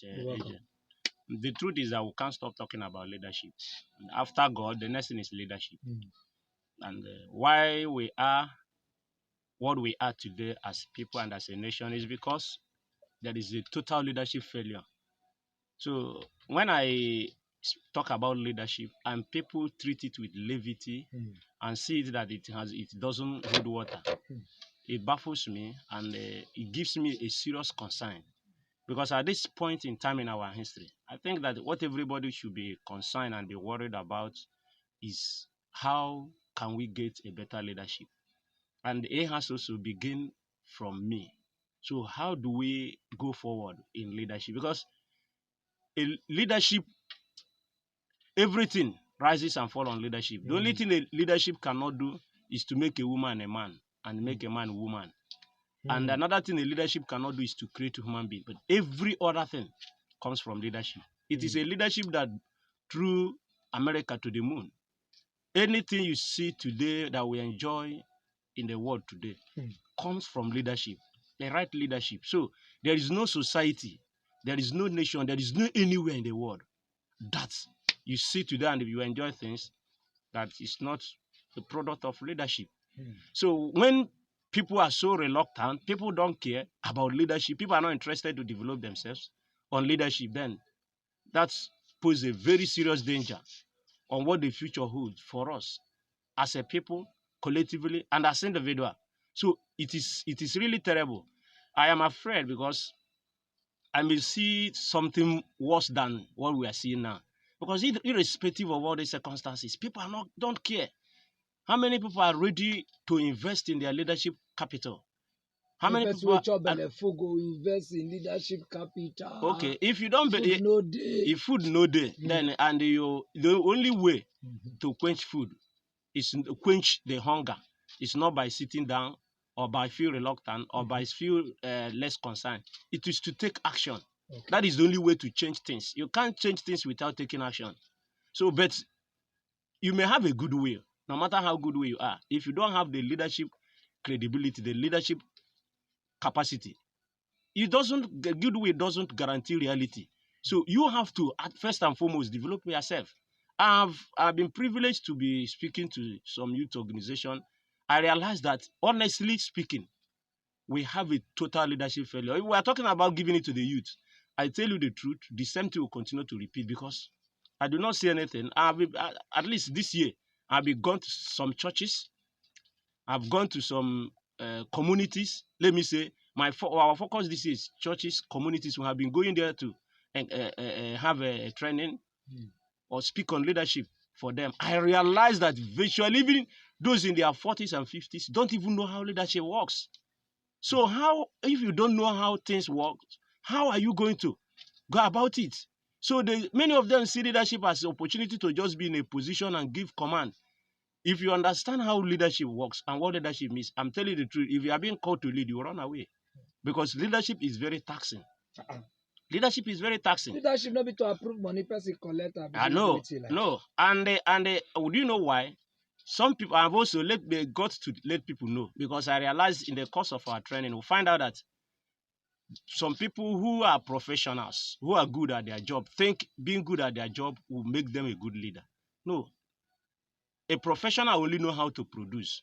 You're welcome. The truth is that we can't stop talking about leadership. After God, the next thing is leadership. And why we are what we are today as people and as a nation is because there is a total leadership failure. So when I talk about leadership and people treat it with levity and see it that it doesn't hold water, it baffles me and it gives me a serious concern. Because at this point in time in our history, I think that what everybody should be concerned and be worried about is how can we get a better leadership? And it has also begin from me. So how do we go forward in leadership? Because leadership, everything rises and falls on leadership. The only thing a leadership cannot do is to make a woman a man and make a man a woman. And another thing a leadership cannot do is to create a human being. But every other thing comes from leadership. It is a leadership that drew America to the moon. Anything you see today that we enjoy in the world today comes from leadership, the right leadership. So there is no society, there is no nation, there is no anywhere in the world that you see today and if you enjoy things that is not the product of leadership. So when people are so reluctant, people don't care about leadership, people are not interested to develop themselves on leadership, then that poses a very serious danger on what the future holds for us as a people, collectively, and as individual. So it is really terrible. I am afraid because I may see something worse than what we are seeing now. Because irrespective of all the circumstances, people don't care. How many people are ready to invest in their leadership capital? How many people invest in leadership capital? Okay, if you don't believe, if food no day, then and the only way to quench food is to quench the hunger. It's not by sitting down or by feel reluctant or by feel less concerned. It is to take action. That is the only way to change things. You can't change things without taking action. So, but you may have a good will, no matter how good will you are. If you don't have the leadership credibility, the leadership capacity, the good will doesn't guarantee reality. So you have to, first and foremost, develop yourself. I've been privileged to be speaking to some youth organization. I realized that, honestly speaking, we have a total leadership failure. If we are talking about giving it to the youth, I tell you the truth, the same thing will continue to repeat because I do not see anything. At least this year, I've been gone to some churches. I've gone to some communities. Let me say, our focus this is churches, communities. We have been going there to have a training or speak on leadership for them. I realized that virtually even those in their 40s and 50s don't even know how leadership works. So if you don't know how things work, how are you going to go about it? So many of them see leadership as an opportunity to just be in a position and give command. If you understand how leadership works and what leadership means, I'm telling you the truth, if you are being called to lead, you run away. Because leadership is very taxing. Leadership is very taxing. Leadership not be to approve money, person collect. I know, no. And would you know why? Some people have also got to let people know, because I realized in the course of our training, we find out that some people who are professionals, who are good at their job, think being good at their job will make them a good leader. No. A professional only know how to produce,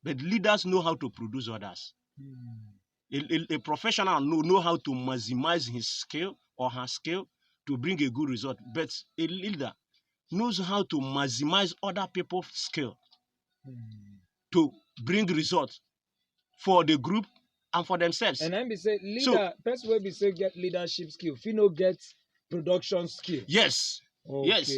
but leaders know how to produce others. A professional know how to maximize his skill or her skill to bring a good result, but a leader knows how to maximize other people's skill to bring results for the group and for themselves. And then be say leader, person will be say get leadership skill, if you no get production skill. Yes. Okay. Yes,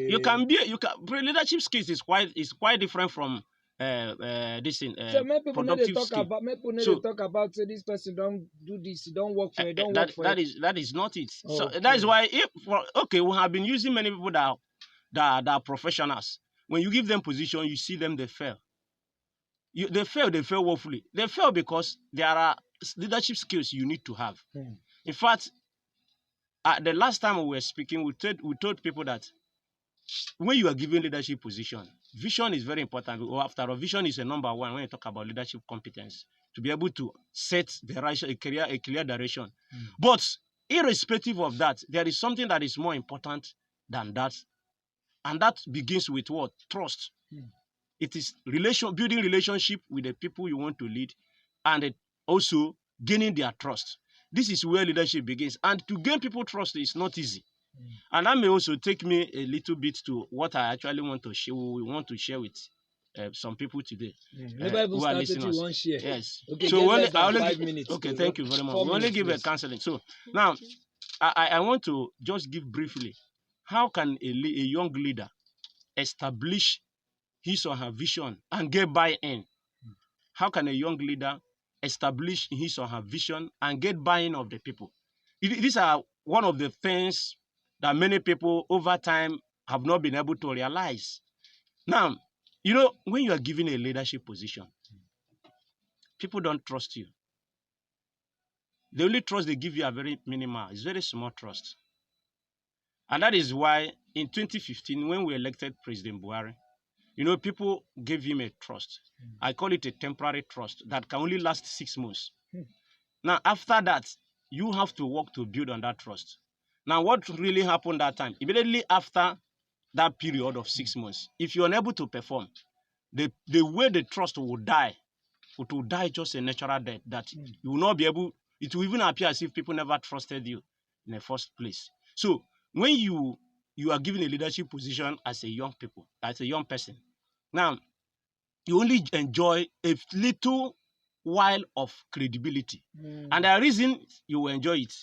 leadership skills is quite different from this thing. So many people know they talk about. Many people know they talk about. Say this person don't do this. Don't work for it. Don't work for it. That is not it. Okay. So that is why we have been using many people that are professionals. When you give them position, you see them they fail. They fail woefully. They fail because there are leadership skills you need to have. In fact, the last time we were speaking, we told people that when you are given leadership position, vision is very important. After all, vision is a number one when you talk about leadership competence, to be able to set a clear direction. But irrespective of that, there is something that is more important than that. And that begins with what? Trust. It is building relationship with the people you want to lead, and also gaining their trust. This is where leadership begins. And to gain people trust is not easy. And that may also take me a little bit to what I actually want to share. We want to share with some people today. Who are listeners. Yes. Okay, so only 5 minutes. Okay, thank you very much. We only give a counseling. So now I want to just give briefly, how can a young leader establish his or her vision and get buy-in? How can a young leader establish his or her vision and get buy-in of the people? These are one of the things that many people over time have not been able to realize. Now, when you are given a leadership position, people don't trust you. The only trust they give you are very minimal. It's very small trust. And that is why in 2015, when we elected President Buhari, people gave him a trust. I call it a temporary trust that can only last 6 months. Now, after that, you have to work to build on that trust. Now, what really happened that time? Immediately after that period of 6 months, if you're unable to perform, the way the trust will die, it will die just a natural death, that you will not be able, it will even appear as if people never trusted you in the first place. So when you are given a leadership position as a young person, now you only enjoy a little while of credibility. And the reason you will enjoy it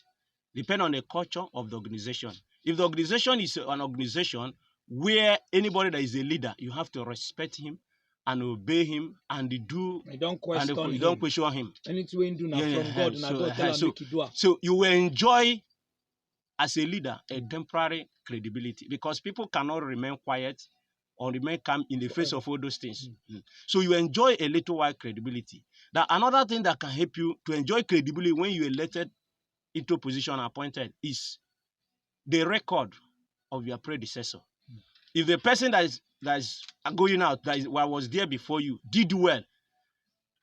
depends on the culture of the organization. If the organization is an organization where anybody that is a leader, you have to respect him and obey him, and you don't question him. Anything do from God, so you will enjoy as a leader a temporary credibility, because people cannot remain quiet or remain calm in the face of all those things. So you enjoy a little while credibility. Now, another thing that can help you to enjoy credibility when you elected into position appointed is the record of your predecessor. If the person that is going out, that was there before you, did well,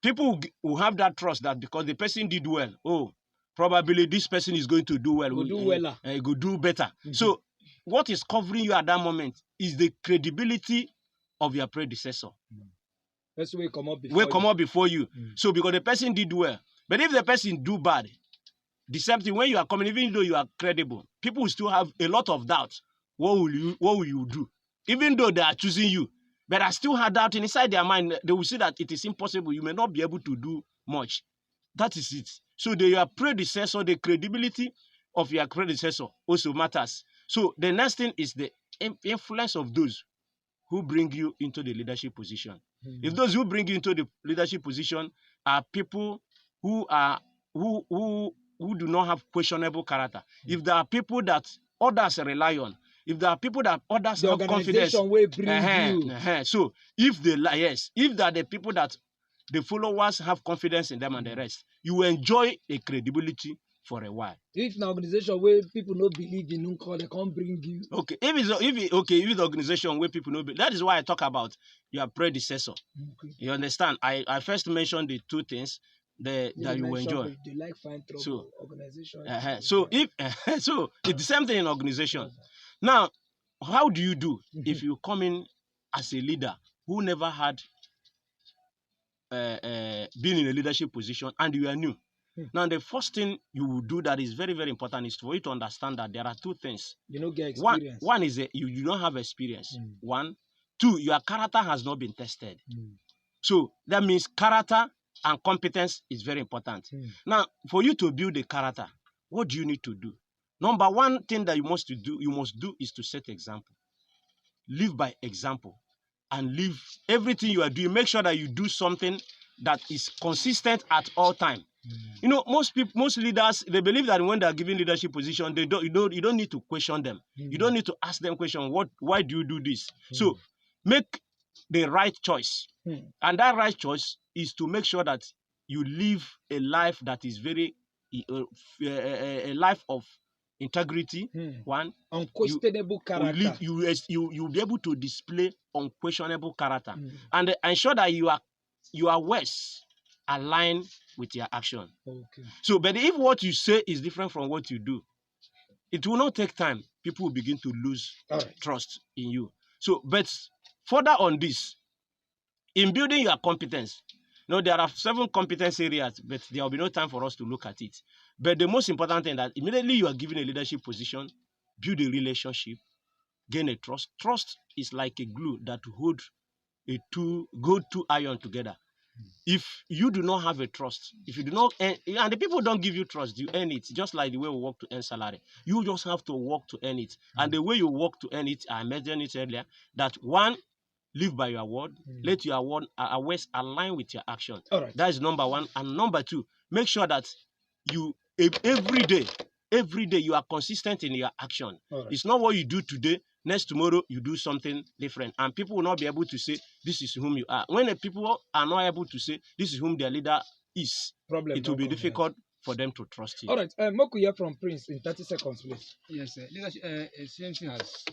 people will have that trust that because the person did well, probably this person is going to do well. Go do better. So what is covering you at that moment is the credibility of your predecessor. That's where come up before you. So because the person did well, but if the person do bad, the same thing, when you are coming, even though you are credible, people will still have a lot of doubt. What will you do? Even though they are choosing you, but I still have doubt inside their mind. They will see that it is impossible. You may not be able to do much. That is it. So your predecessor, the credibility of your predecessor also matters. So the next thing is the influence of those who bring you into the leadership position. If those who bring you into the leadership position are people who do not have questionable character, if there are people that others rely on, if there are people that others have confidence, so if they are the people that the followers have confidence in them and the rest, you will enjoy a credibility for a while. If an organization where people don't believe in they can't bring you. Okay, if it's the organization where people don't believe, that is why I talk about your predecessor. Okay. You understand? I first mentioned the two things that you will enjoy. They like find trouble, organization. So it's the same thing in organization. Now, how do you do if you come in as a leader who never had been in a leadership position and you are new? Now, the first thing you will do that is very, very important is for you to understand that there are two things. You don't get experience. One is you don't have experience. 1, 2, your character has not been tested. So that means character and competence is very important. Now, for you to build a character, what do you need to do? Number one thing that you must do is to set example. Live by example, and live everything you are doing. Make sure that you do something that is consistent at all time. Most leaders, they believe that when they are given leadership position, you don't need to question them. You don't need to ask them question. Why do you do this? So make the right choice, and that right choice is to make sure that you live a life that is very a life of integrity. One, unquestionable character. You'll be able to display unquestionable character, and ensure that you are wise align with your action. Okay. So, but if what you say is different from what you do, it will not take time. People will begin to lose trust in you. So, but further on this, in building your competence, there are 7 competence areas, but there will be no time for us to look at it. But the most important thing that immediately you are given a leadership position, build a relationship, gain a trust. Trust is like a glue that holds two iron together. If you do not have a trust, if you do not earn, and the people don't give you trust, you earn it, just like the way we work to earn salary. You just have to work to earn it. And the way you work to earn it, I mentioned it earlier, that one, live by your word. Let your word always align with your action. That is number 1. And number 2, make sure that you every day you are consistent in your action. It's not what you do today, next tomorrow you do something different, and people will not be able to say this is whom you are. When the people are not able to say this is whom their leader is, it will be difficult for them to trust you. All right, Moku here from Prince in 30 seconds, please. Yes, sir. Leadership, same thing as